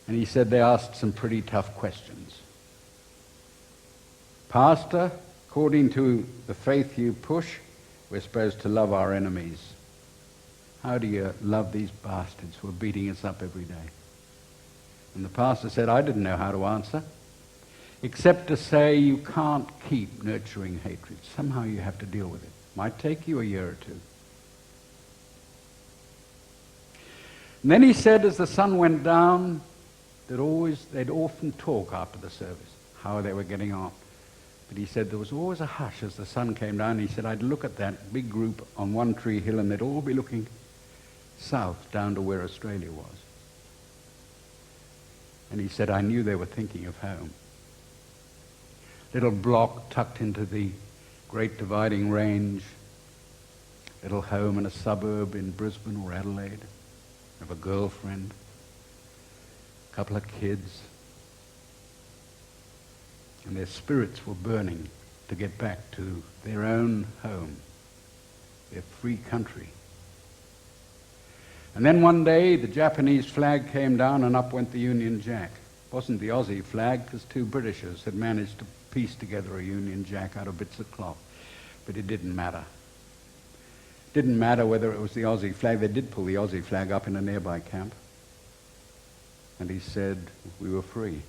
And he said they asked some pretty tough questions. Pastor, according to the faith you push, we're supposed to love our enemies. How do you love these bastards who are beating us up every day? And the pastor said, I didn't know how to answer, except to say you can't keep nurturing hatred. Somehow you have to deal with it. Might take you a year or two. And then he said, as the sun went down, they'd often talk after the service, how they were getting on. But he said there was always a hush as the sun came down. He said, I'd look at that big group on One Tree Hill and they'd all be looking south down to where Australia was. And he said, I knew they were thinking of home. Little block tucked into the Great Dividing Range, little home in a suburb in Brisbane or Adelaide, have a girlfriend, a couple of kids, and their spirits were burning to get back to their own home, their free country. And then one day the Japanese flag came down and up went the Union Jack. It wasn't the Aussie flag because two Britishers had managed to piece together a Union Jack out of bits of cloth. But it didn't matter. It didn't matter whether it was the Aussie flag. They did pull the Aussie flag up in a nearby camp. And he said, we were free.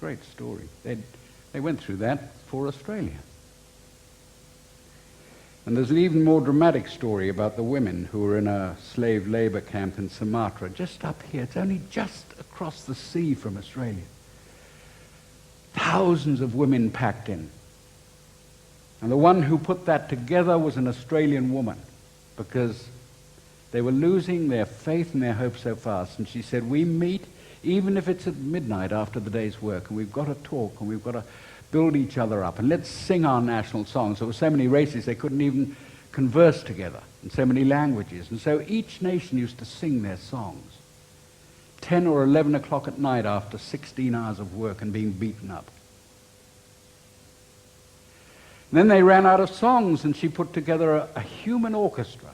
Great story. They went through that for Australia. And there's an even more dramatic story about the women who were in a slave labor camp in Sumatra, just up here. It's only just across the sea from Australia. Thousands of women packed in. And the one who put that together was an Australian woman, because they were losing their faith and their hope so fast. And she said, we meet even if it's at midnight after the day's work, and we've got to talk, and we've got to build each other up, and let's sing our national songs. There were so many races they couldn't even converse together, in so many languages. And so each nation used to sing their songs. 10 or 11 o'clock at night after 16 hours of work and being beaten up. And then they ran out of songs, and she put together a human orchestra.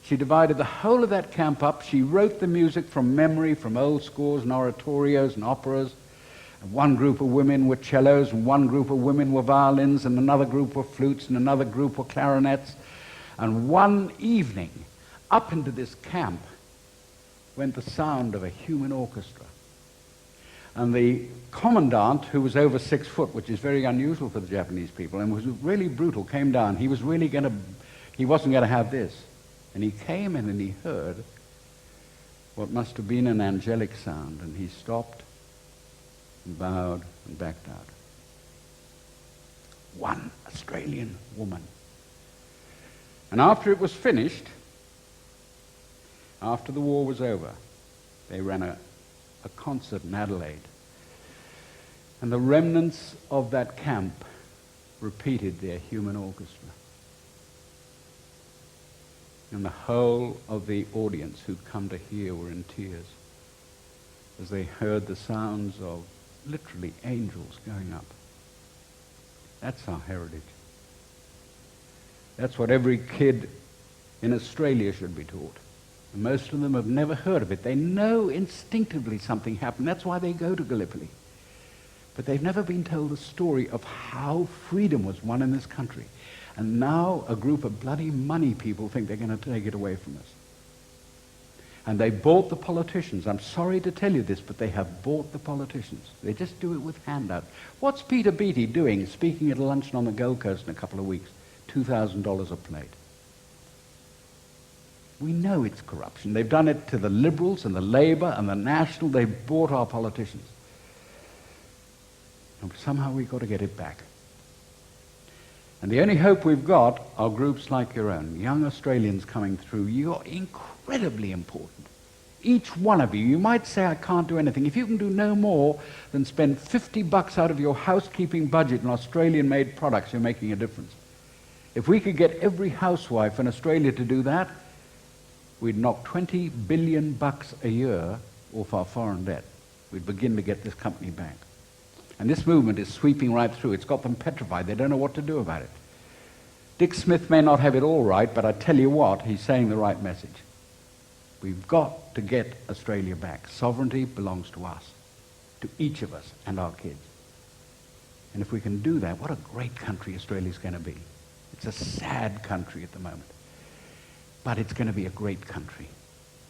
She divided the whole of that camp up. She wrote the music from memory, from old scores and oratorios and operas. And one group of women were cellos, and one group of women were violins, and another group were flutes, and another group were clarinets. And one evening, up into this camp went the sound of a human orchestra. And the commandant, who was over 6 foot, which is very unusual for the Japanese people, and was really brutal, came down. He wasn't going to have this. And he came in and he heard what must have been an angelic sound, and he stopped and bowed and backed out. One Australian woman. And after it was finished, after the war was over, they ran a concert in Adelaide. And the remnants of that camp repeated their human orchestra. And the whole of the audience who'd come to hear were in tears as they heard the sounds of literally angels going up. That's our heritage. That's what every kid in Australia should be taught. And most of them have never heard of it. They know instinctively something happened. That's why they go to Gallipoli. But they've never been told the story of how freedom was won in this country. And now a group of bloody money people think they're going to take it away from us. And they bought the politicians. I'm sorry to tell you this, but they have bought the politicians. They just do it with handouts. What's Peter Beattie doing, speaking at a luncheon on the Gold Coast in a couple of weeks? $2,000 a plate. We know it's corruption. They've done it to the Liberals and the Labour and the National. They've bought our politicians. And somehow we've got to get it back. And the only hope we've got are groups like your own, young Australians coming through. You're incredibly important. Each one of you. You might say, I can't do anything. If you can do no more than spend $50 out of your housekeeping budget on Australian-made products, you're making a difference. If we could get every housewife in Australia to do that, we'd knock $20 billion a year off our foreign debt. We'd begin to get this company back. And this movement is sweeping right through. It's got them petrified. They don't know what to do about it. Dick Smith may not have it all right, but I tell you what, he's saying the right message. We've got to get Australia back. Sovereignty belongs to us, to each of us and our kids. And if we can do that, what a great country Australia's going to be. It's a sad country at the moment. But it's going to be a great country.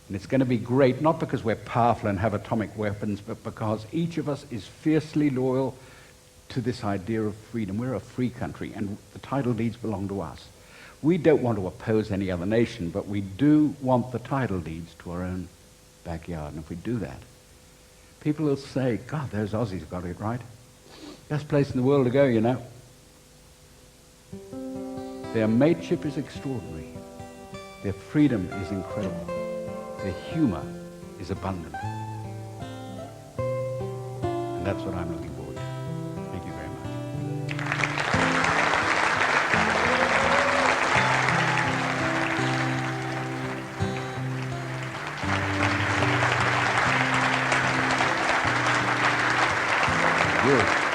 And it's going to be great not because we're powerful and have atomic weapons, but because each of us is fiercely loyal to this idea of freedom. We're a free country, and the title deeds belong to us. We don't want to oppose any other nation, but we do want the title deeds to our own backyard. And if we do that, people will say, God, those Aussies got it right. Best place in the world to go, you know. Their mateship is extraordinary. Their freedom is incredible. Their humor is abundant. And that's what I'm looking forward to. Thank you very much. Good.